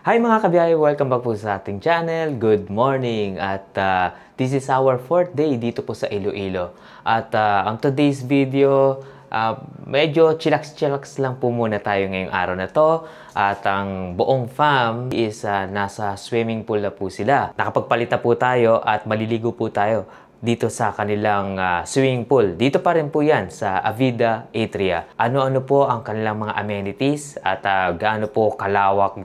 Hi mga kabiyahe! Welcome back po sa ating channel. Good morning! At this is our 4th day dito po sa Iloilo. At ang today's video, medyo chillax-chillax lang po muna tayo ngayong araw na to. At ang buong fam is nasa swimming pool na po sila. Nakapagpalit na po tayo at maliligo po tayo dito sa kanilang swimming pool. Dito pa rin po yan sa Avida Atria. Ano-ano po ang kanilang mga amenities at gaano po kalawak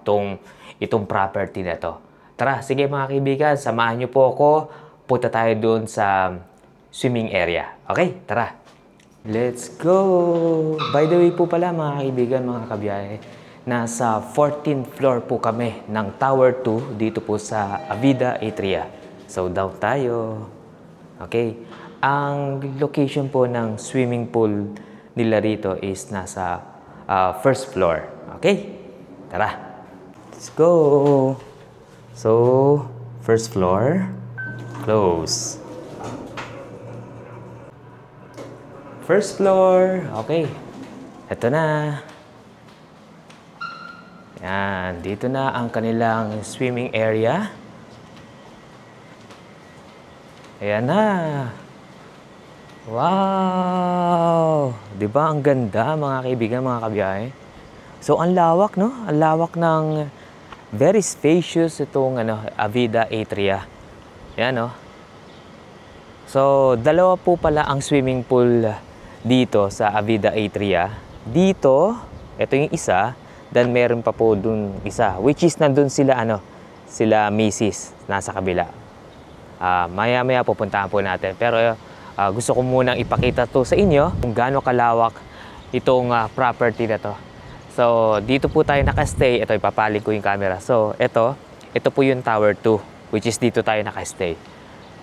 itong property na to. Tara, sige mga kaibigan, samahan niyo po ako. Punta tayo doon sa swimming area. Okay, tara. Let's go! By the way po pala mga kaibigan, mga kabiyahe, nasa 14th floor po kami ng Tower 2 dito po sa Avida Atria. So down tayo. Okay, ang location po ng swimming pool nila rito is nasa first floor. Okay, tara. Let's go! So, first floor, close. First floor, okay. Ito na. Yan, dito na ang kanilang swimming area. Ayan na. Wow! Diba ang ganda mga kaibigan, mga kabiyahe? So, ang lawak, no? Ang lawak ng very spacious itong Avida Atria. Yan, no? So, dalawa po pala ang swimming pool dito sa Avida Atria. Dito, ito yung isa, then meron pa po dun isa, which is nandun sila, sila Mrs. nasa kabila. Maya-maya pupuntahan po natin. Pero gusto ko munang ipakita to sa inyo kung gaano kalawak itong property na to. So, dito po tayo nakastay. Ito, ipapalig ko yung camera. So, ito po yung Tower 2, which is dito tayo nakastay.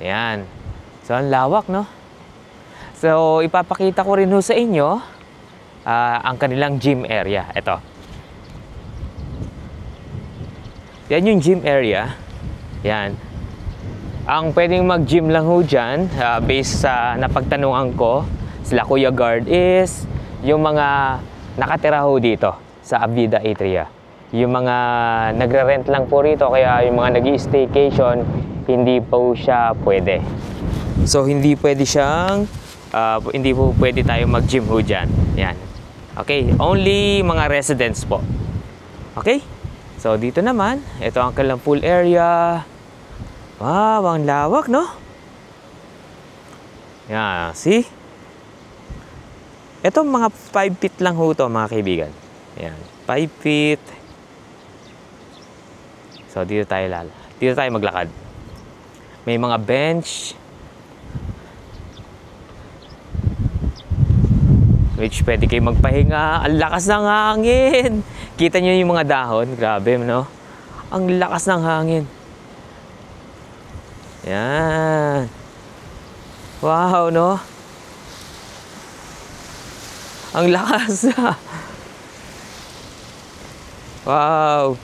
Ayan. So, ang lawak, no? So, ipapakita ko rin ho sa inyo ang kanilang gym area. Ito. Yan yung gym area. Yan. Ang pwedeng mag-gym lang ho dyan, based sa napagtanungan ko, sila Kuya Guard, is yung mga nakatira ho dito sa Avida Atria. Yung mga nagre-rent lang po rito, kaya yung mga nag-i-staycation, hindi po siya pwede. So, hindi pwede siyang, hindi po pwede tayo mag-gym ho dyan. Yan. Okay, only mga residents po. Okay? So, dito naman, ito ang kanilang pool area. Wow, ang lawak, no? Yan, see? Ito mga 5 feet lang ho ito, mga kaibigan. Ayan, 5 feet. So, dito tayo maglakad. May mga bench. Which pwede kayo magpahinga. Ang lakas ng hangin. Kita nyo yung mga dahon. Grabe, no? Ang lakas ng hangin. Yan. Wow, no? Ang lakas. Wow.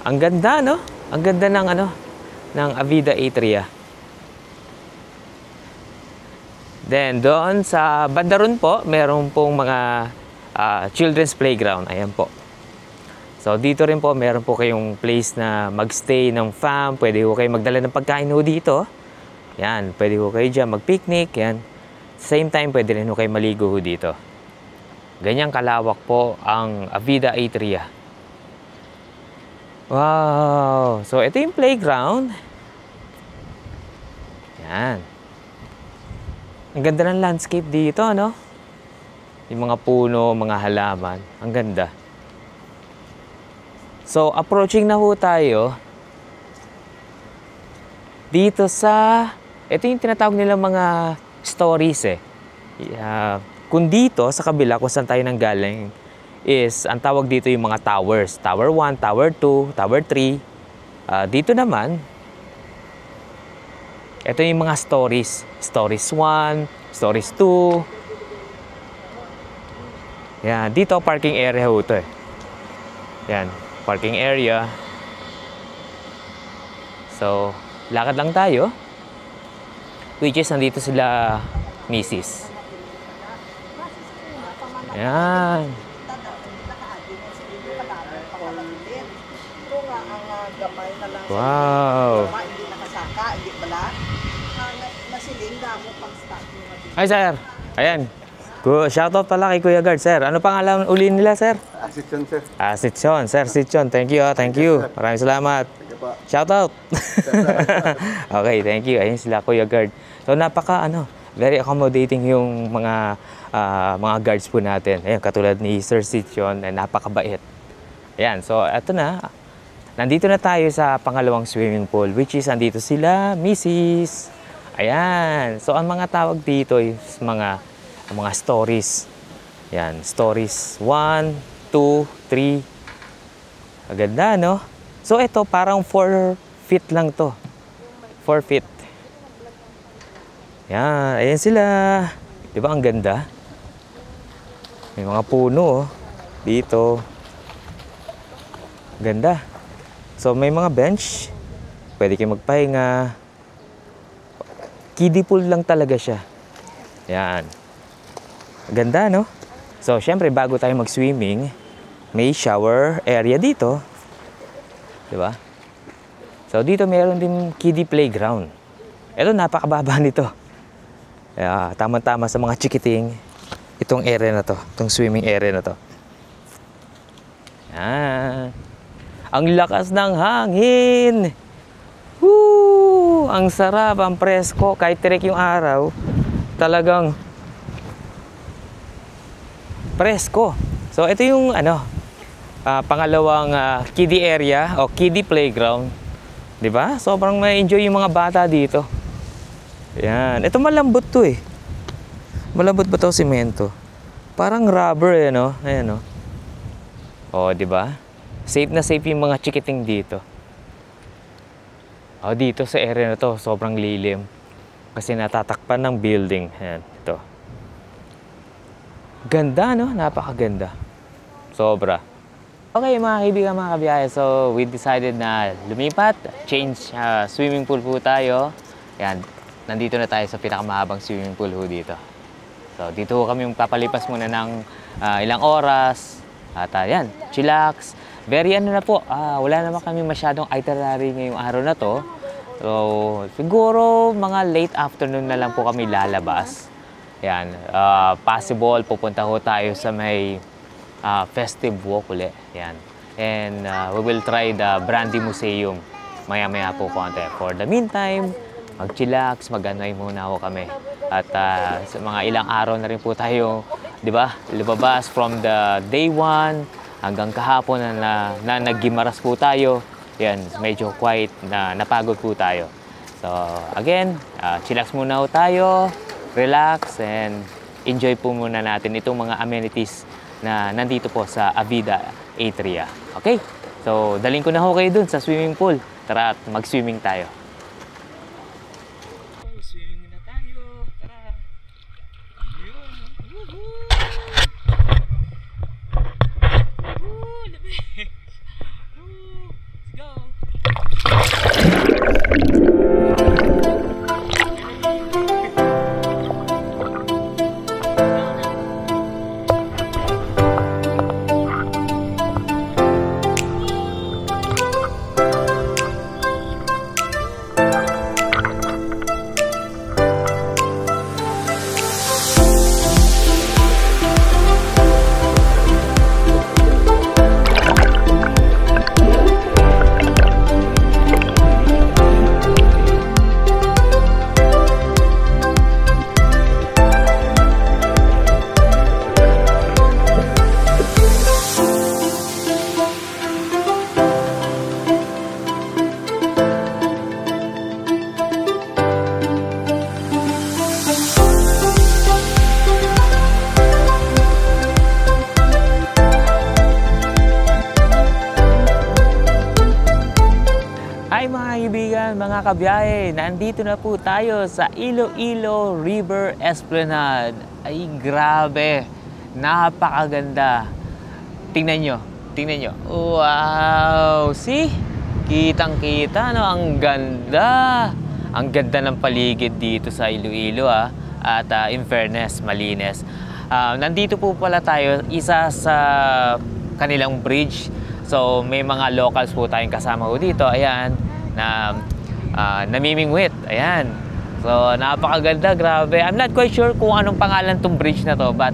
Ang ganda, no? Ang ganda ng ng Avida Atria. Then doon sa banda ron po, meron pong mga children's playground. Ayan po. So dito rin po meron po kayong place na magstay ng fam. Pwede ho kayo magdala ng pagkain ho dito. Yan, pwede ho kayo dyan mag-picnic. Yan. Same time, pwede rin ho kayo maligo ho dito. Ganyang kalawak po ang Avida Atria. Wow! So, ito yung playground. Yan. Ang ganda ng landscape dito, no? Yung mga puno, mga halaman. Ang ganda. So, approaching na ho tayo dito sa... Ito yung tinatawag nilang mga stories kung dito sa kabila kung saan tayo nanggaling is ang tawag dito yung mga towers. Tower 1, Tower 2, Tower 3. Dito naman, ito yung mga stories. Stories 1, Stories 2. Yan, dito parking area ho ito. Yan, parking area. So, lakad lang tayo. Which is, nandito sila Mrs. Yan. gamay na lang. Wow. Hindi nakasaka, hindi pala. Nasiling na mo pang stock mo. Hi, sir. Ayan. Shoutout pala kay Kuya Guard, sir. Ano pangalan uli nila, sir? Sitson, sir. Sitson. Sir Sitson. Thank you, thank you. Maraming salamat. Shoutout. Okay, thank you. Ayun sila, Kuya Guard. So, very accommodating yung mga guards po natin. Ayun, katulad ni Sir Sitson, napakabait. Ayan, so eto na. Nandito na tayo sa pangalawang swimming pool, which is andito sila, Mrs. Ayan. So, ang mga tawag dito is mga stories. Yan, stories 1, 2, 3. Maganda, no? So, ito parang 4 feet lang to. 4 feet. Yan, ayan sila. Di ba ang ganda? May mga puno, oh. Dito. Ganda. So, may mga bench. Pwede kayo magpahinga. Kiddie pool lang talaga siya. Yan. Ganda, no? So, syempre, bago tayo mag-swimming, may shower area dito. Diba? So, dito meron din kiddie playground. Ito, napakababa nito. Tama-tama sa mga chikiting. Itong area na to. Itong swimming area na to. Yan. Ang lakas ng hangin! Woo! Ang sarap, ang presko. Kahit tirik yung araw, talagang presko. So, ito yung pangalawang kiddie area o kiddie playground. Diba? Sobrang ma-enjoy yung mga bata dito. Yan. Ito malambot to eh. Malambot ba to simento? Parang rubber eh, no? Ayan, no? O, diba? Safe na safe yung mga chikiting dito. O, dito sa area na to, sobrang lilim. Kasi natatakpan ng building. Ayan, ito. Ganda, no? Napakaganda. Sobra. Okay, mga kaibigan, mga kabiyahe. So, we decided na lumipat. Change swimming pool po tayo. Ayan, nandito na tayo sa pinakamahabang swimming pool ho dito. So, dito kami papalipas muna ng ilang oras. At ayan, chillax. Very na po. Wala naman kami masyadong itinerary ngayong araw na to. So, siguro mga late afternoon na lang po kami lalabas. Yan, possible pupunta ho tayo sa may festive walk ulit. Yan. And we will try the Brandy Museum maya-maya po konti. For the meantime, mag-chillax, mag-anay muna ho kami. At sa mga ilang araw na rin po tayo, di ba, lumabas from the day 1 hanggang kahapon na naggimaras po tayo. Yan, medyo quiet na napagod po tayo. So, again, chillax muna ho tayo. Relax and enjoy po muna natin itong mga amenities na nandito po sa Avida Atria. Okay? So, dalhin ko na ho kayo dun sa swimming pool. Tara at mag-swimming tayo. Swimming na tayo. Tara. Labi. Let's go. Hi mga kaibigan, mga kabiyahe, nandito na po tayo sa Iloilo River Esplanade. Ay grabe, napakaganda. Tingnan nyo. Wow, see? Kitang-kita, no? Ang ganda. Ang ganda ng paligid dito sa Iloilo, At in fairness, malinis. Nandito po pala tayo, isa sa kanilang bridge. So may mga locals po tayong kasama po dito. Ayan, na namimingwit. Ayan. So napakaganda, grabe. I'm not quite sure kung anong pangalan tong bridge na to, but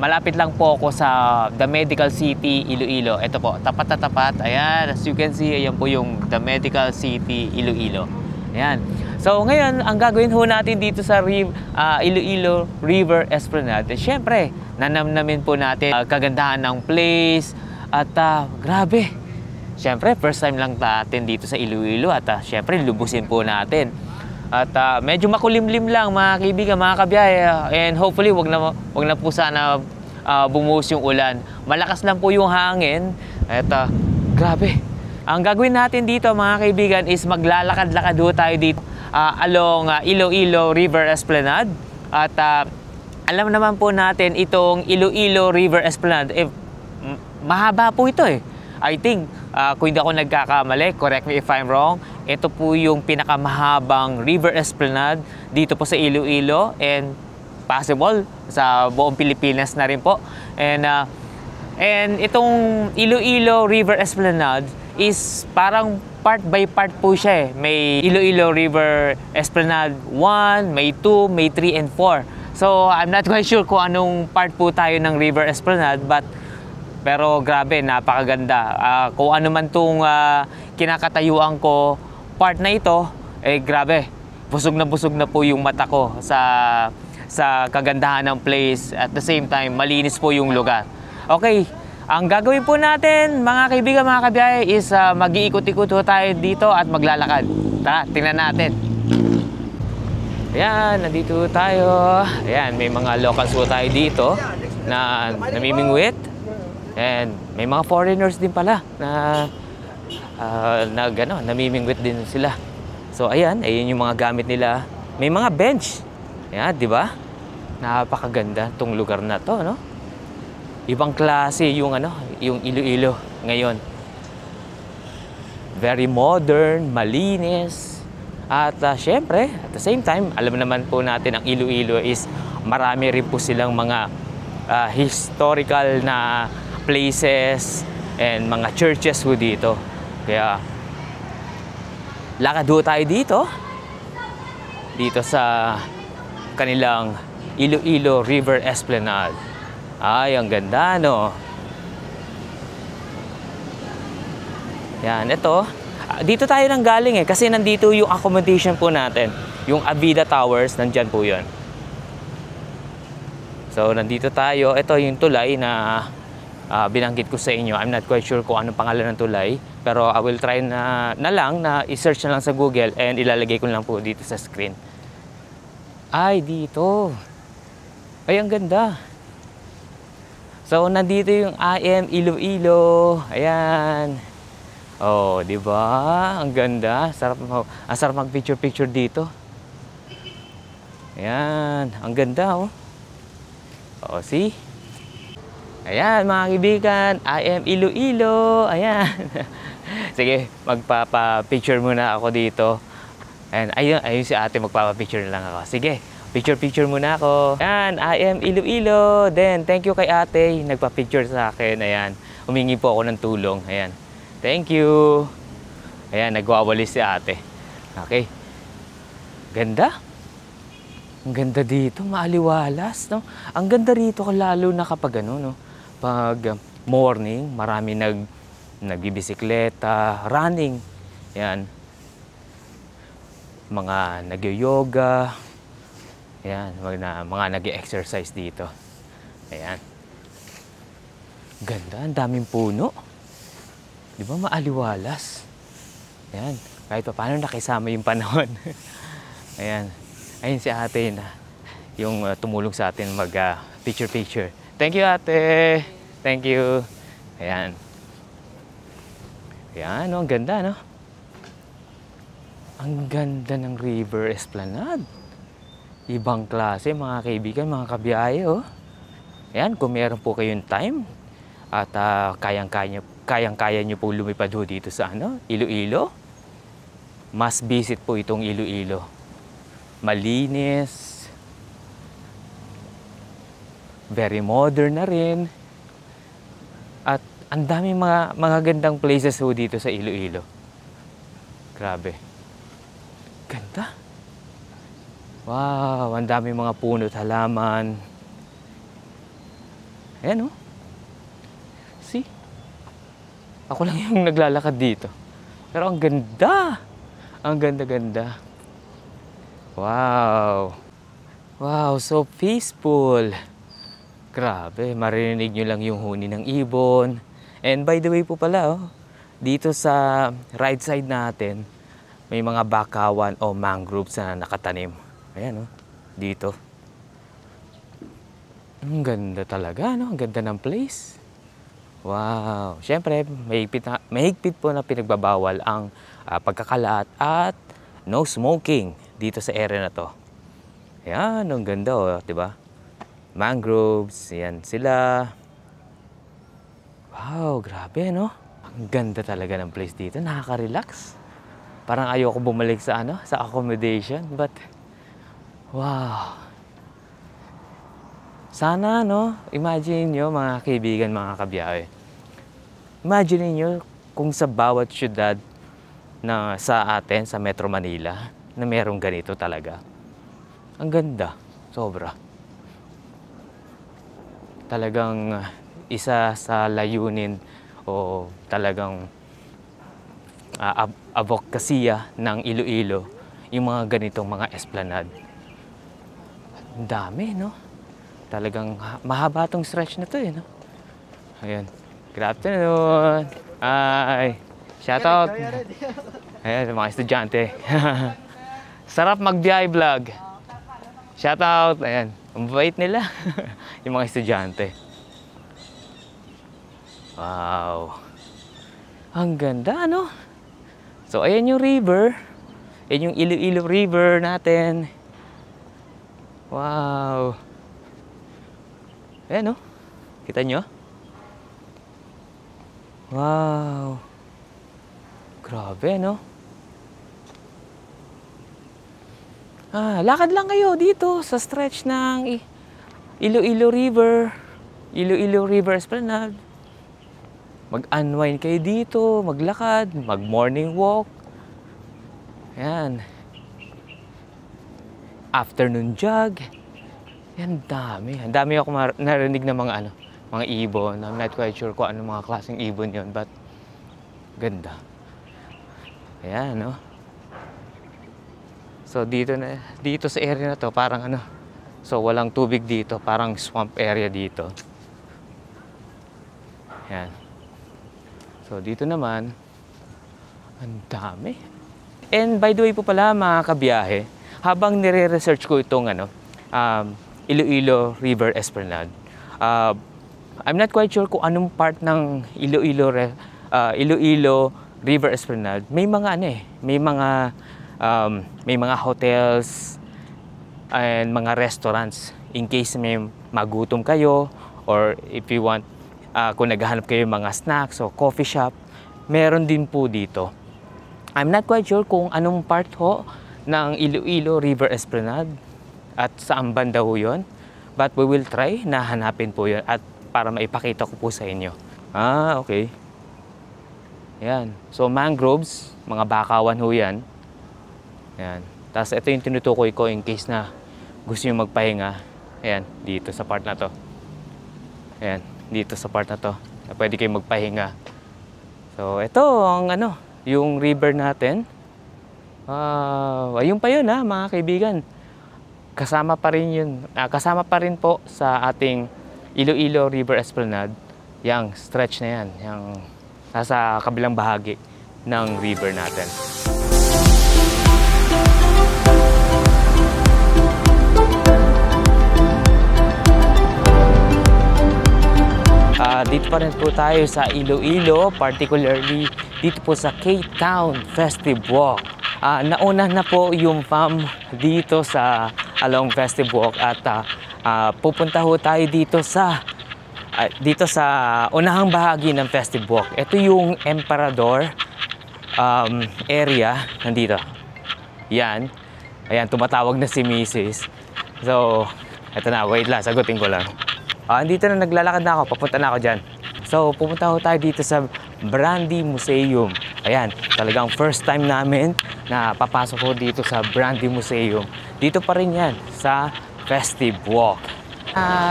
malapit lang po ako sa The Medical City, Iloilo. Ito po, tapat na tapat. Ayan, as you can see, ayan po yung The Medical City, Iloilo. Ayan. So ngayon, ang gagawin ho natin dito sa Iloilo River Esplanade, syempre, nanamnamin po natin kagandahan ng place. At grabe, syempre, first time lang natin dito sa Iloilo. At syempre, lubusin po natin. At medyo makulimlim lang mga kaibigan, mga kabiyahe. And hopefully, wag na po sana bumuhos yung ulan. Malakas lang po yung hangin. At grabe. Ang gagawin natin dito mga kaibigan is maglalakad-lakad ho tayo dito along Iloilo River Esplanade. At alam naman po natin itong Iloilo River Esplanade, mahaba po ito eh. I think, kung hindi ako nagkakamali, correct me if I'm wrong, ito po yung pinakamahabang river esplanade dito po sa Iloilo, and possible sa buong Pilipinas na rin po. And itong Iloilo River Esplanade is parang part by part po siya eh. May Iloilo River Esplanade 1, may 2, may 3 and 4. So I'm not quite sure kung anong part po tayo ng River Esplanade, pero grabe, napakaganda. Kung ano man itong kinakatayuan ko, part na ito, grabe, busog na po yung mata ko sa kagandahan ng place. At the same time, malinis po yung lugar. Okay, ang gagawin po natin, mga kaibigan, mga kabiyahe, is mag-iikot-ikot tayo dito at maglalakad. Tara, tingnan natin. Ayan, nandito tayo. Ayan, may mga locals po tayo dito na namimingwit. And may mga foreigners din pala na namimingwit din sila. So ayan yung mga gamit nila. May mga bench. Ayan, di ba? Napakaganda tong lugar na to, no? Ibang klase yung yung Iloilo ngayon. Very modern, malinis. At syempre, at the same time, alam naman po natin ang Iloilo is marami rin po silang mga historical na places and mga churches ho dito. Kaya lakad ho tayo dito sa kanilang Iloilo River Esplanade. Ay, ang ganda, no? Yan, ito. Dito tayo nang galing eh, kasi nandito yung accommodation po natin. Yung Avida Towers, nandyan po yun. So, nandito tayo. Ito yung tulay na binanggit ko sa inyo. I'm not quite sure kung anong pangalan ng tulay, pero I will try na lang na i-search na lang sa Google and ilalagay ko lang po dito sa screen. Ay, dito. Ay, ang ganda. So, nandito yung IM Iloilo. Ayan. Oh, di ba? Ang ganda. Ang sarap mag-picture dito. Ayan. Ang ganda, oh. Oh, see? Ayan, mga kaibigan, I am Iloilo. Ayan. Sige, magpapa-picture muna ako dito. And ayun si ate, magpapa-picture na lang ako. Sige, picture muna ako. Ayan, I am Iloilo. Then, thank you kay ate, nagpa-picture sa akin. Ayan, humingi po ako ng tulong. Ayan, thank you. Ayan, nagwawalis si ate. Okay. Ganda. Ang ganda dito, maaliwalas, no? Ang ganda rito, lalo na kapag no? Pag morning, marami nagbibisikleta, running. Yan. Mga nag-yoga. Yan, mga nag-exercise dito. Ayan. Ganda, ang daming puno. Di ba maaliwalas? Ayan, kahit pa paano nakisama yung panahon. Ayan. Ayun si ate na yung tumulong sa atin mag-picture. Thank you, ate. Thank you. Ayan. Ayan, no? Ang ganda, no? Ang ganda ng River Esplanade. Ibang klase, mga kaibigan, mga kabiyahe, oh. Ayan, kung meron po kayong time at kayang-kaya nyo po lumipad ho dito sa Iloilo, must visit po itong Iloilo. Malinis, very modern na rin. At Ang daming mga gandang places ho dito sa Iloilo. Grabe. Ganda. Wow, ang daming mga puno at halaman. Ayan oh. See? Ako lang yung naglalakad dito. Pero ang ganda. Ang ganda-ganda. Wow. Wow, so peaceful. Grabe, maririnig nyo lang yung huni ng ibon. And by the way po pala, oh, dito sa right side natin, may mga bakawan o mangroves na nakatanim. Ayan, oh, dito. Ang ganda talaga, no? Ang ganda ng place. Wow. Siyempre, mahigpit po na pinagbabawal ang pagkakalat at no smoking dito sa area na to. Ayan, ang ganda, oh, diba? Mangroves, yan sila. Wow, grabe, no? Ang ganda talaga ng place dito. Nakaka-relax. Parang ayoko bumalik sa sa accommodation, but wow. Sana, no? Imagine nyo, mga kaibigan, mga kabiyahe. Imagine nyo kung sa bawat syudad na sa atin, sa Metro Manila, na merong ganito talaga. Ang ganda. Sobra. Talagang isa sa layunin o talagang advokasya ng Iloilo, yung mga ganitong mga esplanade. Ang dami, no? Talagang mahaba tong stretch na to, no? Ayan. Good afternoon. Hi. Shout out. Ayan, mga estudyante. Sarap magbiyahe vlog. Shout out. Ayan. Ang bait nila. Yung mga estudyante. Wow. Ang ganda, no? So, ayan yung river. Ayan yung Iloilo River natin. Wow. Ayan, no? Kita nyo? Wow. Grabe, no? Lakad lang kayo dito sa stretch ng Iloilo River. Iloilo River Esplanade. Mag-unwind kayo dito, maglakad, mag-morning walk. Ayan. Afternoon jog. Yan, dami. Ang dami ako narinig ng mga mga ibon. I'm not quite sure kung ano mga klaseng ibon yon, but ganda. Ayan, no? So, dito sa area na to, parang so, walang tubig dito. Parang swamp area dito. Ayan. So, dito naman, ang dami. And by the way po pala, mga kabiyahe, habang nire-research ko itong Iloilo River Esplanade, I'm not quite sure kung anong part ng Iloilo River Esplanade. May mga may mga hotels and mga restaurants in case may magutom kayo, or if you want, kung naghahanap kayo mga snacks o coffee shop, meron din po dito. I'm not quite sure kung anong part ho ng Iloilo River Esplanade at saan banda ho yun. But we will try na hanapin po yun at para maipakita ko po sa inyo. Okay. Yan. So, mangroves, mga bakawan ho yan. Yan. Tapos ito yung tinutukoy ko in case na gusto nyo magpahinga. Ayan, dito sa part na to. Ayan, dito sa part na to. Na pwede kayo magpahinga. So, ito ang yung river natin. Ayun pa yun mga kaibigan. Kasama pa rin yun. Kasama pa rin po sa ating Iloilo River Esplanade. Yang stretch na yan. Yang nasa kabilang bahagi ng river natin. Dito pa rin po tayo sa Iloilo, particularly dito po sa K-Town Festive Walk. Nauna na po yung FAM dito sa along Festive Walk at pupunta ho tayo dito sa unahang bahagi ng Festive Walk. Ito yung Emperador area nandito. Yan. Ayan, tumatawag na si Mrs. So, eto na, wait lang, sagutin ko lang. Andito na, naglalakad na ako, papunta na ako dyan. So, pumunta ho tayo dito sa Brandy Museum. Ayan, talagang first time namin na papasok ko dito sa Brandy Museum. Dito pa rin yan, sa Festive Walk.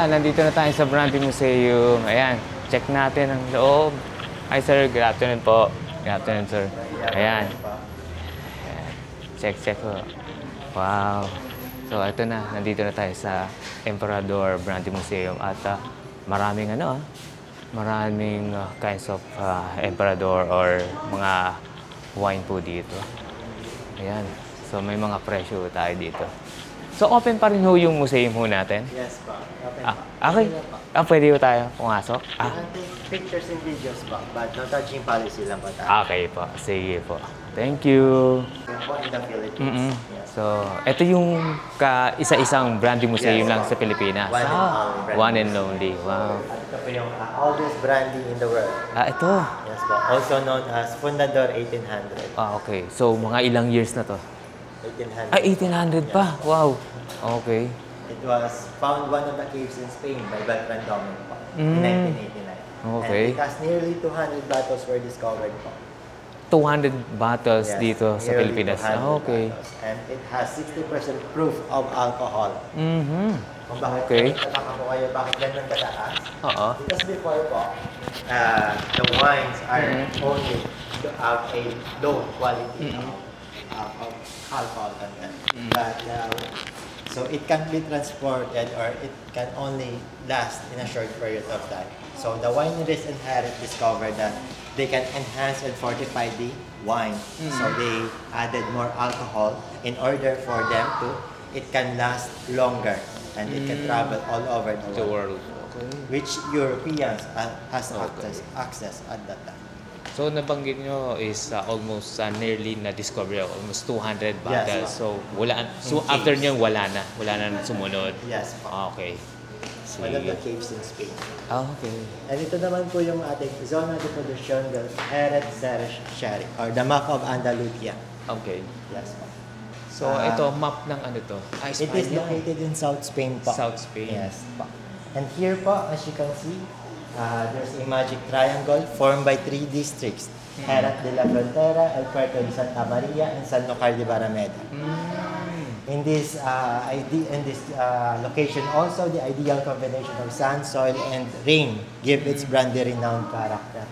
Nandito na tayo sa Brandy Museum. Ayan, check natin ang loob. Hi sir, good afternoon po. Good afternoon sir. Ayan. Check po. Wow. So, ito na. Nandito na tayo sa Emperador Brandy Museum. At maraming maraming kinds of Emperador or mga wine po dito. Ayan. So, may mga presyo tayo dito. So, open pa rin ho yung museum ho natin? Yes po. Open po. Okay. Pwede ho tayo pumasok? We can take pictures and videos po, but no touching policy lang po tayo. Okay po. Sige po. Thank you. Yan po in the Philippines. Yes. So, ito yung isa-isang Brandy Museum lang sa Pilipinas. One and only brandy. One and only. Wow. At ito po yung oldest brandy in the world. Ito. Yes po. Also known as Fundador 1800. Okay. So, mga ilang years na to? 1800. 1800 pa. Wow. Okay. It was found one of the caves in Spain by Beltran Dominic po in 1989. Okay. And because nearly 200 bottles were discovered po. 200 bottles Yes, dito sa nearly Pilipinas. 200 Okay. bottles. And it has 60% proof of alcohol. Kung bakit Okay. nagtataka po kayo, bakit ganun kataas? Oo. Because before po, the wines are only have a low quality of alcohol content. But so it can be transported or it can only last in a short period of time. So the wineries and Harris discovered that they can enhance and fortify the wine. So they added more alcohol in order for them to, it can last longer and it can travel all over the world. Okay. Which Europeans has access at that time. So, nabanggit nyo is almost nearly na-discover almost 200 bottles. Yes, So, wala. So, In after caves. nyo, wala na. Wala na sumunod. Yes. Okay. One of the Sige. caves in Spain. Okay. And ito naman po yung ating zona de production del Jerez Serres Sherry or the map of Andalusia. Okay. Yes po. So, ito, map ng ano to? It is located in South Spain po. South Spain. Yes po. And here po, as you can see, there's a magic triangle formed by 3 districts. Herat de la Frontera, El Puerto de Santa Maria, and Sanlúcar de Barrameda. In this location also, the ideal combination of sand, soil, and rain give its brandy renowned character.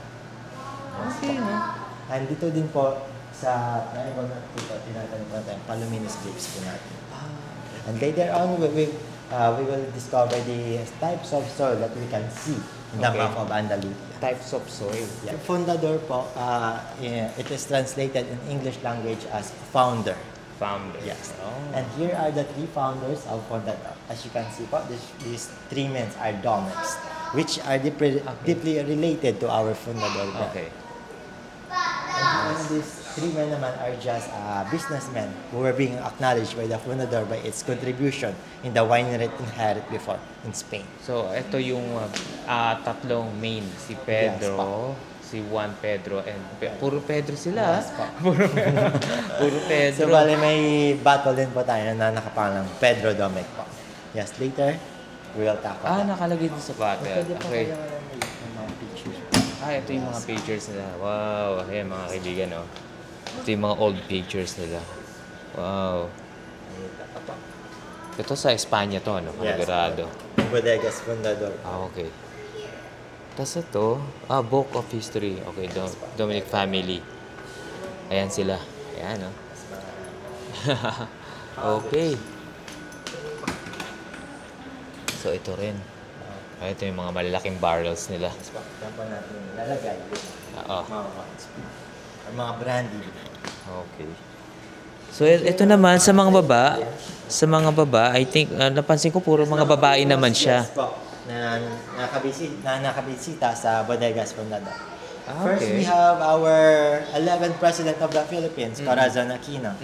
Okay, no? And dito din po sa triangle na dito, tinatanong natin, Palominos grapes po natin. And later on, we will discover the types of soil that we can see in the Okay. map of Andalusia. Types of soil. Yeah. Fundador po, it is translated in English language as founder. Founder. Yes. Oh. And here are the 3 founders of Fundador. As you can see po, these 3 men are Dominics, which are deeply related to our Fundador brand. Okay. And these 3 men naman are just businessmen who were being acknowledged by the Fundador by its contribution in the winery inherited before in Spain. So, ito yung tatlong main. Si Pedro, si Juan Pedro, and puro Pedro sila. Yes, po. Puro Pedro. So, bale may battle din po tayo na nakapangalang Pedro Domecq po. Yes, later, we will tackle that. Nakalagay din sa battle. Pwede po Okay. kayo ng mga pictures. Ito yung mga pictures nila. Wow. Ayan mga kaibigan, oh. Ito yung mga old pictures nila. Wow. Ito sa Espanya to, ano? Panigurado. Bodegas Fundador. Okay. Tapos ito, Book of History. Okay, Dominic family. Ayan sila. Ayan, oh. Okay. So, ito rin. Ito yung mga malalaking barrels nila. Yan po natin lalagay. Oo. Mga wines. Or mga brandy. Okay. So, ito naman sa mga baba, I think, napansin ko puro mga babae naman siya. Yes po. Na nakabisita sa Bodegas Fundador. First, we have our 11th President of the Philippines, Corazon Aquino,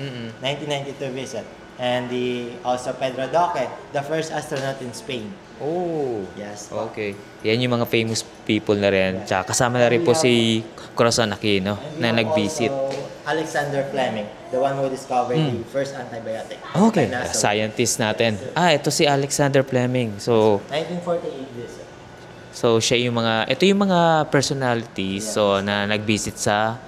1992 visit. And also Pedro Duque, the first astronaut in Spain. Oh. Yes. Okay. Yan yung mga famous people na rin. Tsaka kasama na rin po si Corazon Aquino na nag-visit. Also, Alexander Fleming, the one who discovered the first antibiotic. Okay. Penicillin. Scientist natin. Ito si Alexander Fleming. So, 1948 visit. So, siya yung mga, ito yung mga personalities so, na nag-visit sa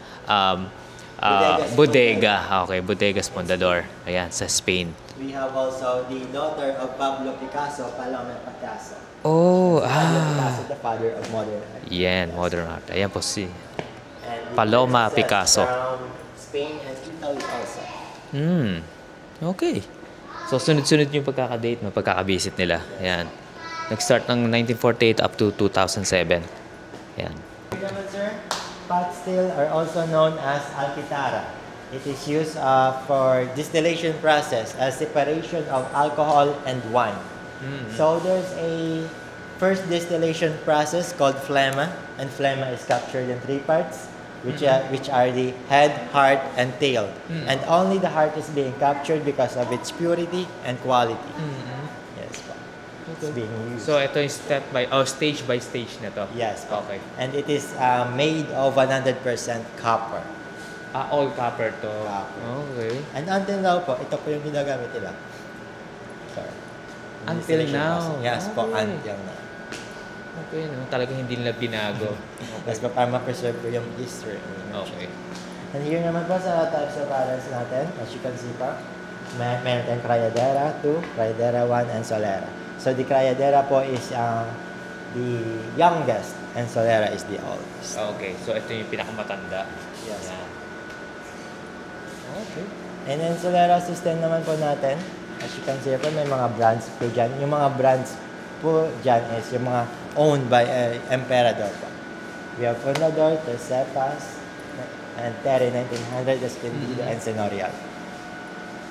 bodega. Okay, Bodegas Mondador. Ayan, sa Spain. We have also the daughter of Pablo Picasso, Paloma Picasso. Oh, Pablo Picasso, the father of modern art. Yan, modern art. Ayan po si And the Paloma princess Picasso. From Spain and Italy also. Okay. So, sunod-sunod yung pagkakadate, pagkakabisit nila. Ayan. Nag-start ng 1948 up to 2007. Ayan. Sir, pot still are also known as alquitara. It is used for distillation process as separation of alcohol and wine. So there's a first distillation process called phlegma, and phlegma is captured in 3 parts, which are the head, heart, and tail. And only the heart is being captured because of its purity and quality. Yes, po. It's being used. So, ito yung stage by stage na to. Yes, po. Okay. And it is made of 100% copper. All copper to. Copper. Okay. And until now po, ito po yung ginagamit nila. Sorry. Until Distillation now? process. Yes po, Okay. until now. Okay, no? Talagang hindi nila binago. Yes po, para ma-preserve po yung history. Okay. And here naman po sa types of barrels natin, as you can see po, meron tayong Criadera 2, Criadera 1, and Solera. So the Criadera po is the youngest, and Solera is the oldest. Okay, so ito yung pinakamatanda. Yes. Yan. Okay. And then Solera system naman po natin, as you can see po, may mga brands po dyan. Yung mga brands po dyan is yung mga owned by Emperador po. We have Fundador, Tercepas, and Terry 1900, Escondido, and Senorial.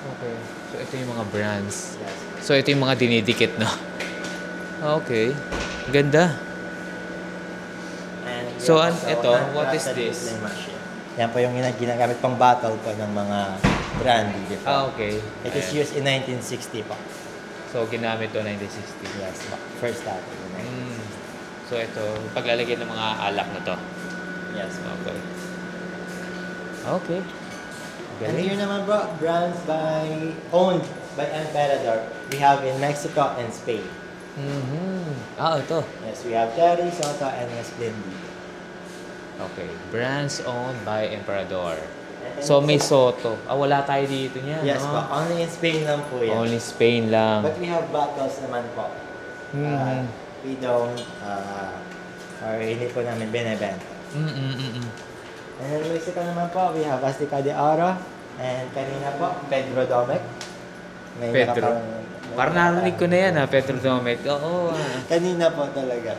Okay. So ito yung mga brands. Yes. So ito yung mga dinidikit, no? Okay. Ganda. And we So, have also ito, handcrafted what is this? whistling machine. Yan po yung ginagamit pang battle po ng mga brandy before. Okay. It is Ayan. used in 1960 po. So ginamit to 1960. Yes po. First time. So ito, paglalagay ng mga alak na to. Yes po. Okay. Okay. And here naman bro, brands owned by Emperador. We have in Mexico and Spain. Ito. Yes, we have Terry, Soto, and Esplendido. Okay. Brands owned by Emperador. And- So may Soto. Wala tayo dito niya, Yes no? po, only in Spain lang po yan. Only Spain lang. But we have bottles naman po. We don't, or hindi po namin binibenta. And then Mexico naman po, we have Azteca de Oro, and kanina po, Pedro Domecq. May Pedro. Parang narinig ko na yan, Pedro Domecq. Oo. Kanina po talaga.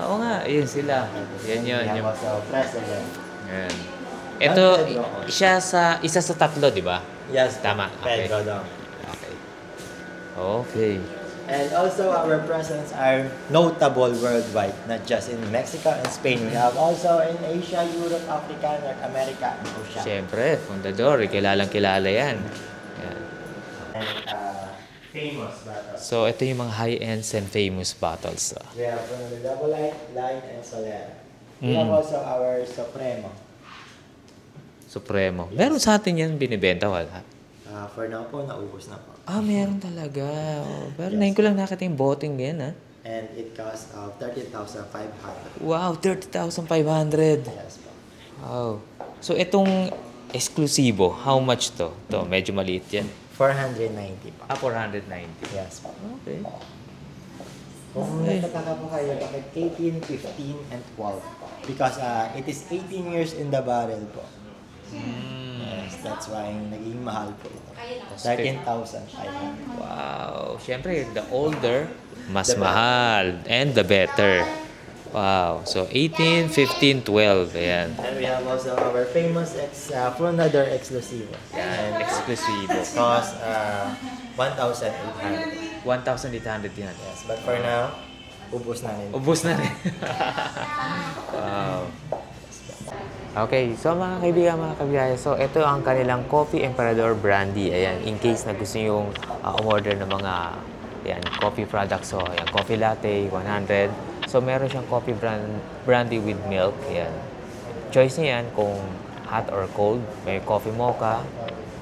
Oo nga, yun sila. Yan yun. We have Yung, also President. yan. Ito, isa sa tatlo, di ba? Yes, Tama, okay. Pedro Domecq. Okay. Okay. And also our presence are notable worldwide, not just in Mexico and Spain. We have also in Asia, Europe, Africa, North America, and Oceania. Siyempre, Fundador, kilalang kilala yan. Yan. And famous battles. So, ito yung mga high-ends and famous bottles. We have the Double Light, Line, and Solera. We have also our Supremo. Supremo. Meron sa atin yan binibenta, wala? For now po, naubos na po. Meron talaga. Oh, pero ngayon ko lang nakita yung boteng yan, And it costs 30,500. Wow, 30,500. Yes po. Wow. So, itong eksklusibo, how much to? To, medyo maliit yan. 490 po. 490. Yes po. Okay. Kung nagtataka po kayo, bakit 18, 15, and 12 po? Because it is 18 years in the barrel po. Yes, that's why naging mahal po ito. 13,500. Wow. Siyempre, the older, mas mahal. And the better. Wow. So, 18, 15, 12. Ayan. And we have also our famous Fundador Exclusivo. Yan. Exclusivo. Cost 1,800. 1,800 yan. Yes, but for now, ubos na rin. Ubus na rin. Wow. Okay, so mga kaibigan, mga kabiyaya, so ito ang kanilang Coffee Emperador Brandy. Ayan, in case na gusto nyo umorder ng mga coffee products. So, ayan, coffee latte, 100. So, meron siyang coffee brandy with milk. Ayan. Choice niya yan kung hot or cold. May coffee mocha.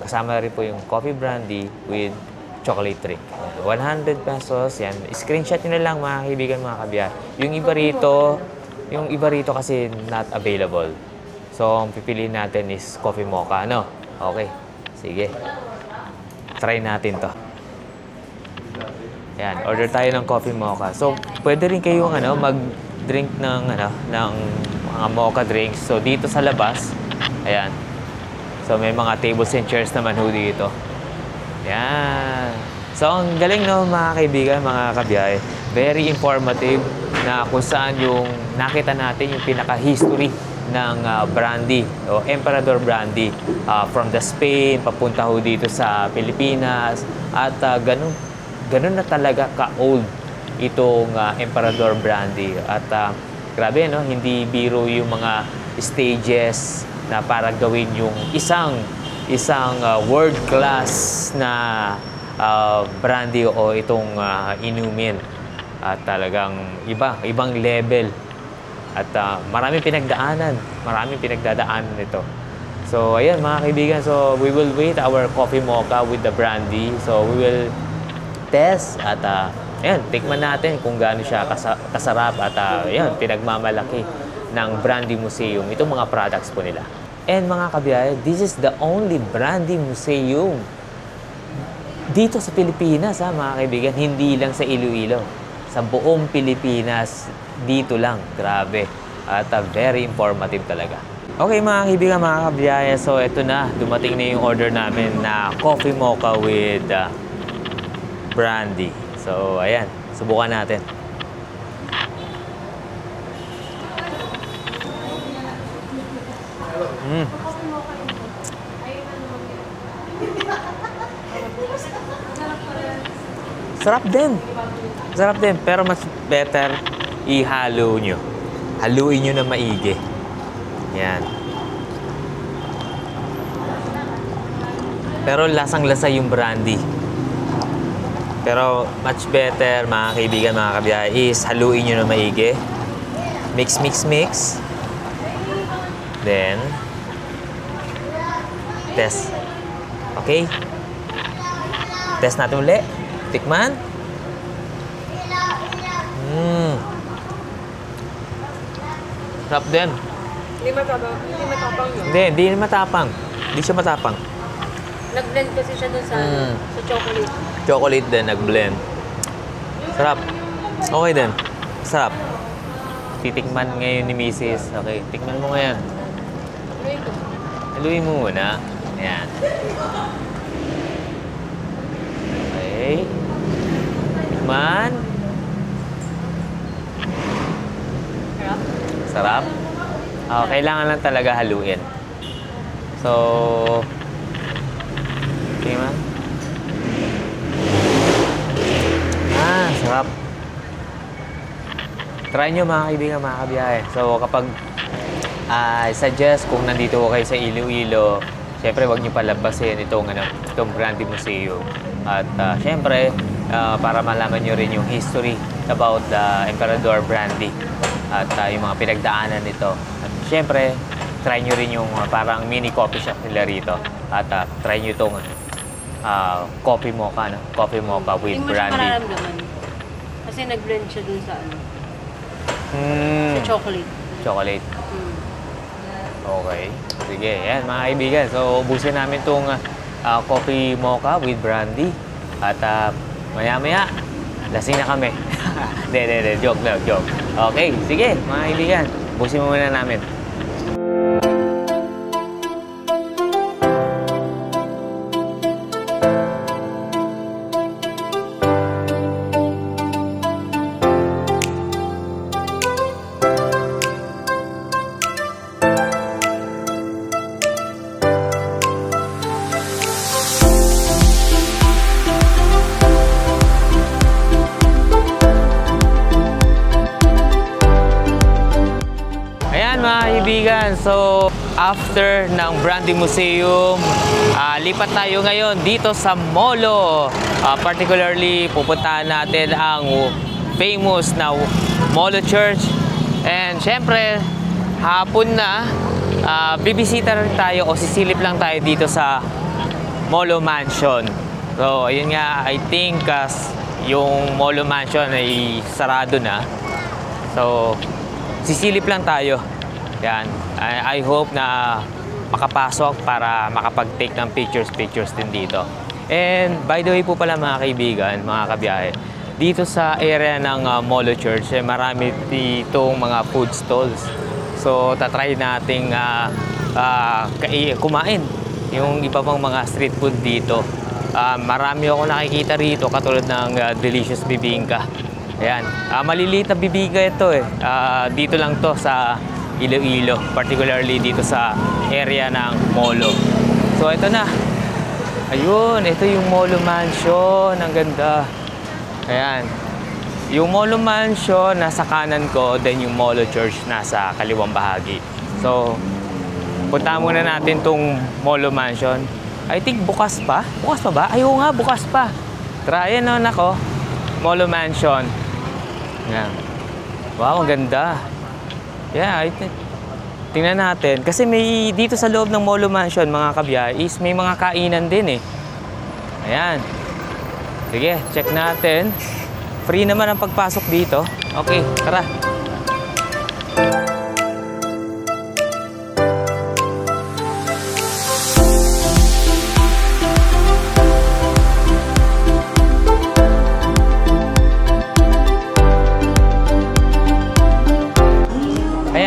Kasama rin po yung coffee brandy with chocolate drink. 100 pesos. Yan. Screenshot nyo na lang mga kaibigan, mga kabiyahe. Yung iba rito kasi not available. So, ang pipiliin natin is coffee mocha. Ano? Okay. Sige. Try natin to. Yan. Order tayo ng coffee mocha. So, pwede rin kayong mag-drink ng mga mocha drinks. So, dito sa labas, ayan. So, may mga tables and chairs naman ho dito. Yan. So, ang galing no, mga kaibigan, mga kabiyahe. Very informative na kung saan yung nakita natin yung pinaka-history ng brandy o Emperador brandy from the Spain papunta ho dito sa Pilipinas at ganun na talaga ka-old itong Emperador brandy at grabe no, hindi biro yung mga stages na para gawin yung isang world class na brandy o itong inumin. At talagang ibang level. At maraming pinagdaanan nito. So, ayan mga kaibigan. So, we will wait our coffee mocha with the brandy. So, we will test at ayan, tikman natin kung gaano siya kasarap at ayan, pinagmamalaki ng Brandy Museum. Itong mga products po nila. And mga kabiyahe, this is the only Brandy Museum dito sa Pilipinas, mga kaibigan. Hindi lang sa Iloilo. Sa buong Pilipinas, dito lang. Grabe. At very informative talaga. Okay mga kaibigan, mga kabiyahe. So, ito na. Dumating na yung order namin na coffee mocha with brandy. So, ayan. Subukan natin. Sarap din. Sarap din. Pero mas better ihalo nyo. Haluin nyo na maigi. Yan. Pero lasang-lasa yung brandy. Pero much better, mga kaibigan, mga kabiyahe, is haluin nyo na maigi. Mix, mix, mix. Then, test. Okay? Test natin ulit. Tikman. Sarap din. Hindi matapang yun. Hindi matapang. Hindi siya matapang. Nag-blend kasi siya dun sa chocolate. Chocolate din, nag-blend. Sarap. Okay din. Sarap. Titikman ngayon ni Mrs. Okay, tikman mo ngayon. Haluin mo muna. Ayan. Okay. Tikman. Sarap. Kailangan lang talaga haluin. So, tingnan. Sarap. Try nyo mga kaibigan, mga kabiyahe. So, kapag suggest kung nandito kayo sa Iloilo, syempre wag nyo palabasin itong Brandy Museum. At syempre, para malaman nyo rin yung history about the Emperador Brandy at yung mga pinagdaanan nito. At syempre, try nyo rin yung parang mini coffee shop nila rito. At try nyo itong coffee mocha, no? Coffee mocha with brandy. Hindi mo siya mararamdaman. Kasi nag-blend siya dun sa sa chocolate. Chocolate. Okay. Sige, yan mga kaibigan. So, ubusin namin itong coffee mocha with brandy. At maya-maya, lasing na kami. Hindi. Joke lang, joke. Okay, sige mga kaibigan. Ubusin mo muna namin. So, after ng Brandy Museum, lipat tayo ngayon dito sa Molo. Particularly, pupuntahan natin ang famous na Molo Church. And syempre, hapon na, bibisita rin tayo o sisilip lang tayo dito sa Molo Mansion. So, ayun nga, I think yung Molo Mansion ay sarado na. So, sisilip lang tayo. Yan. I hope na makapasok para makapag-take ng pictures din dito. And by the way po pala mga kaibigan, mga kabiyahe, dito sa area ng Molo Church, marami ditong mga food stalls. So, tatry nating kumain yung iba pang mga street food dito. Marami ako nakikita rito katulad ng delicious bibingka. Ayan. Maliliit na bibingka ito eh. Dito lang to sa Iloilo, particularly dito sa area ng Molo. So ito na. Ayun, ito yung Molo Mansion. Ang ganda. Ayan. Yung Molo Mansion nasa kanan ko, then yung Molo Church nasa kaliwang bahagi. So, punta muna natin tong Molo Mansion. I think bukas pa. Bukas pa ba? Ayaw nga, bukas pa. Try yan nako. Molo Mansion. Yan. Wow, ang ganda. Yeah, tingnan natin. Kasi may dito sa loob ng Molo Mansion, mga kabiyahe, is may mga kainan din eh. Ayan. Sige, check natin. Free naman ang pagpasok dito. Okay, tara.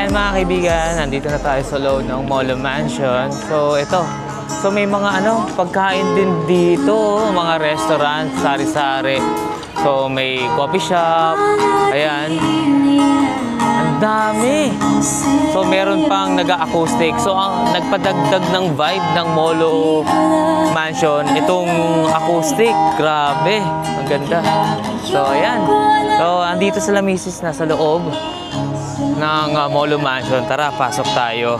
Mga kaibigan, nandito na tayo sa loob ng Molo Mansion. So ito, so may mga pagkain din dito, mga restaurant, sari-sari. So may coffee shop, ayan. Ang dami. So meron pang nag-acoustic. So ang nagpadagdag ng vibe ng Molo Mansion, itong acoustic. Grabe, ang ganda. So ayan. So andito sila misis na sa loob ng Molo Mansion. Tara, pasok tayo.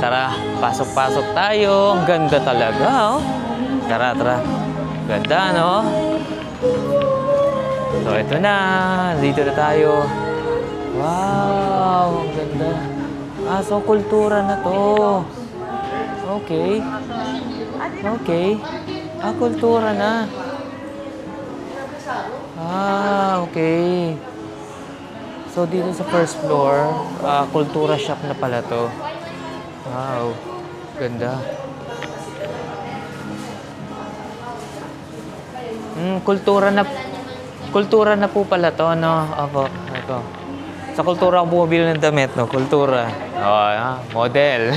Tara, pasok tayo. Ang ganda talaga, oh. Tara. Ganda, no? So, ito na. Dito na tayo. Wow, ang ganda. So, kultura na to. Okay. Kultura na. Okay. So, dito sa first floor, kultura shop na pala to. Wow, ganda. Kultura na po pala to, no? Opo, ito. Sa kultura ako bumibili ng damit, no? Kultura. Model.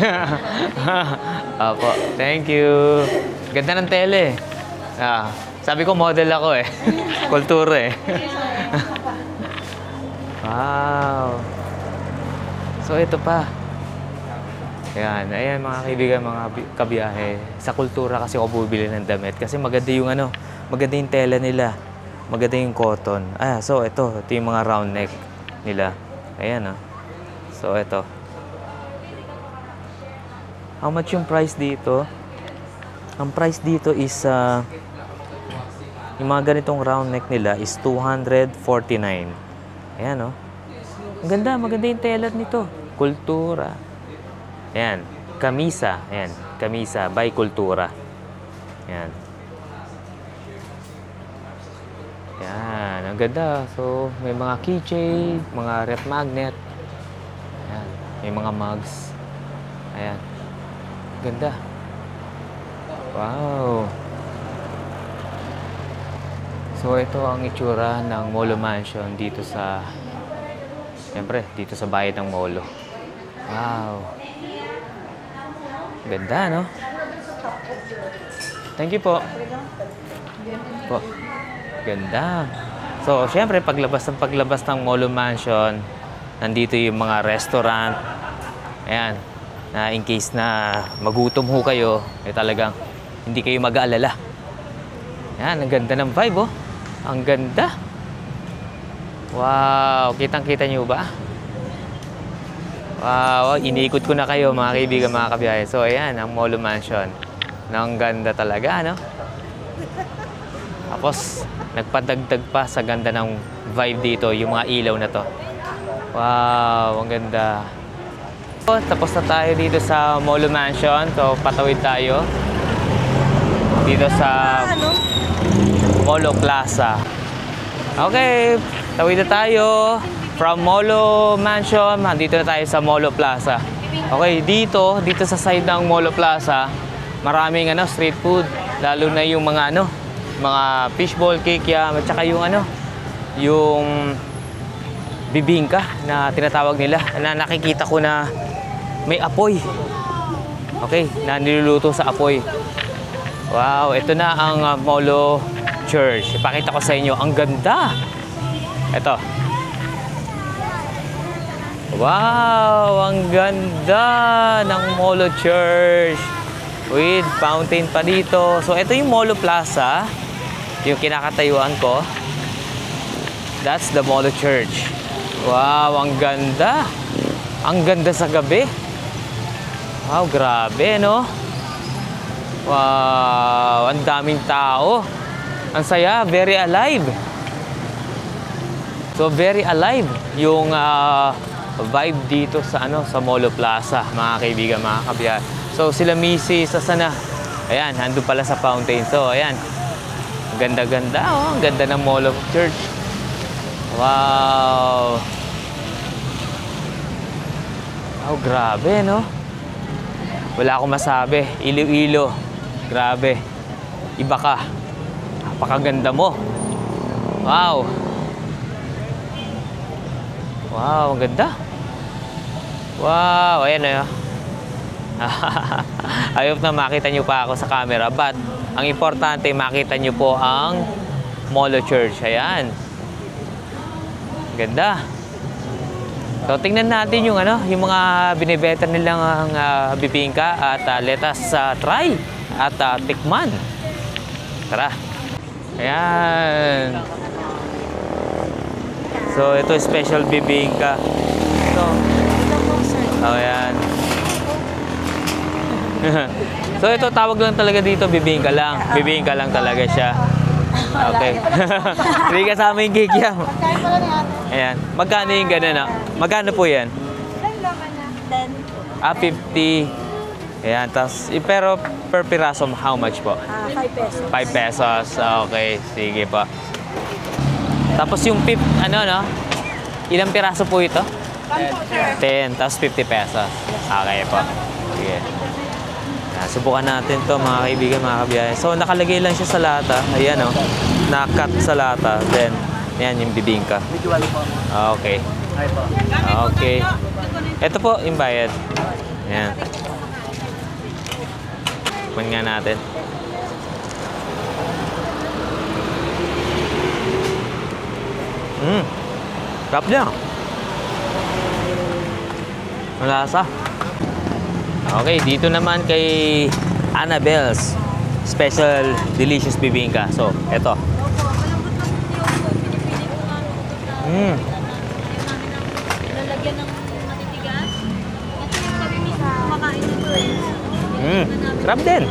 Opo, thank you. Ganda ng tele. Sabi ko model ako eh. Kultura eh. Wow. So, ito pa. Ayan mga kaibigan, mga kabiyahe. Sa kultura kasi ako bumibili ng damit. Kasi maganda yung maganda yung tela nila. Maganda yung cotton. So ito yung mga round neck nila. Ayan So, ito. How much yung price dito? Ang price dito is, yung mga ganitong round neck nila is 249. Ayan, maganda yung tela nito. Kultura. Ayan, kamisa. Ayan, kamisa by Kultura. Ayan. Ayan, ang ganda. So, may mga keychain, mga ref magnet. Ayan, may mga mugs. Ayan. Ganda. Wow. So, ito ang itsura ng Molo Mansion dito sa, siyempre, dito sa bayan ng Molo. Wow. Ganda, no? Thank you po. Ganda. So, siyempre, paglabas ng Molo Mansion, nandito yung mga restaurant. Ayan. Na in case na magutom ho kayo, talagang hindi kayo mag-aalala. Ayan, ang ganda ng vibe, Ang ganda. Wow, kitang-kita nyo ba? Wow, iniikot ko na kayo mga kaibigan, mga kabiyahe. So, ayan, ang Molo Mansion. Ang ganda talaga, Tapos, nagpadagdag pa sa ganda ng vibe dito, yung mga ilaw na to. Wow, ang ganda. So, tapos na tayo dito sa Molo Mansion. So, patawid tayo. Dito sa Molo Plaza. Okay, tawid na tayo. From Molo Mansion, dito na tayo sa Molo Plaza. Okay, dito sa side ng Molo Plaza, maraming street food. Lalo na yung mga mga fishball, kikiam, at saka yung yung bibingka na tinatawag nila, na nakikita ko na may apoy. Okay, na niluluto sa apoy. Wow, ito na ang Molo Church. Ipakita ko sa inyo, ang ganda. Ito. Wow, ang ganda ng Molo Church. With fountain pa dito. So, ito yung Molo Plaza, yung kinakatayuan ko. That's the Molo Church. Wow, ang ganda. Ang ganda sa gabi. Wow, grabe, no? Wow, ang daming tao. Ang saya, very alive. So, very alive yung vibe dito sa sa Molo Plaza, mga kaibigan, mga kabiyahe. So, sila Mrs. Asana. Ayan, nandun pala sa fountain. So, ayan. Ang ganda-ganda, oh. Ang ganda ng Molo Church. Wow. Oh, grabe, no? Wala akong masabi. Iloilo. Grabe. Iba ka. Napakaganda mo. Wow. Wow, ang ganda. Wow, ayan na. I hope na makita nyo pa ako sa camera. But, ang importante, makita nyo po ang Molo Church. Ayan. Ganda. So, tingnan natin yung yung mga binibenta nilang bibingka at let us try at tikman. Tara. Ayan. So, ito special bibingka. So, ayan. So, ito tawag lang talaga dito, bibingka lang. Bibingka lang talaga siya. Okay. Hindi kasama yung kikiam. Ayan. Magkano yung gano'n na? Magkano po yan? 10. 50. Ayan. Tas, pero per piraso, how much po? 5 pesos. 5 pesos. Okay. Sige po. Tapos yung ilang piraso po ito? 10. Tapos 50 pesos. Okay po. Sige. Ayan, subukan natin to mga kaibigan, mga kabiyahe. So, nakalagay lang siya sa lata. Ayan na-cut sa lata. Then, ayan yung bibingka. Okay. Okay. Ito po yung bayad. Ayan. Tikman nga natin. Sarap niya. Malasa. Okay, dito naman kay Annabelle's Special Delicious Bibingka. So, eto. Lalagyan ng matitigas. Ito yung kami mismo kumakain nito eh. Sarap din.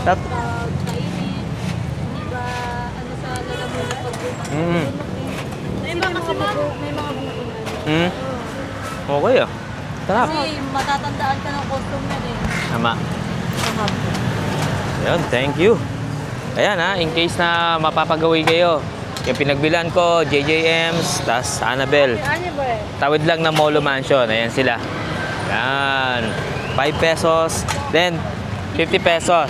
Sarap. Kainin. Diba, sa lalamunan pagbumak. May mga bunga. Okay ah. Sarap. Kasi matatandaan ka ng customer eh. Tama. Ayun, thank you. Ayan in case na mapapagawi kayo. Yung pinagbilan ko, JJM's, tas Annabelle. Tawid lang ng Molo Mansion. Ayan sila. Ayan. 5 pesos. Then, 50 pesos.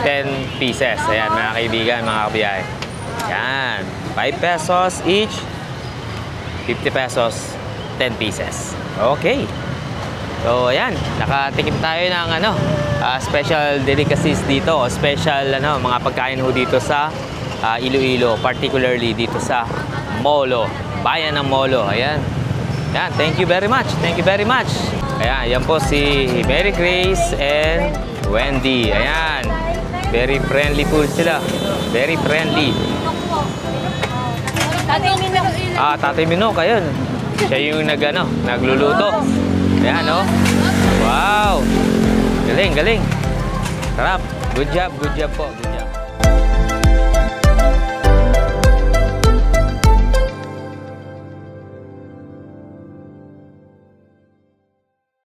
10 pieces. Ayan, mga kaibigan, mga kabiyahe. Ayan. 5 pesos each. 50 pesos. 10 pieces. Okay. So, ayan. Nakatikim tayo ng special delicacies dito. O special mga pagkain ho dito sa Iloilo. Particularly dito sa Molo. Bayan ng Molo. Ayan. Ayan. Thank you very much. Thank you very much. Ayan. Yan po si Mary Grace and Wendy. Ayan. Very friendly po sila. Very friendly. Tatay Minok. Tatay Minok. Ayun. Siya yung nagluluto. Ayan, Wow! Galing, galing. Sarap. Good job po. Good job.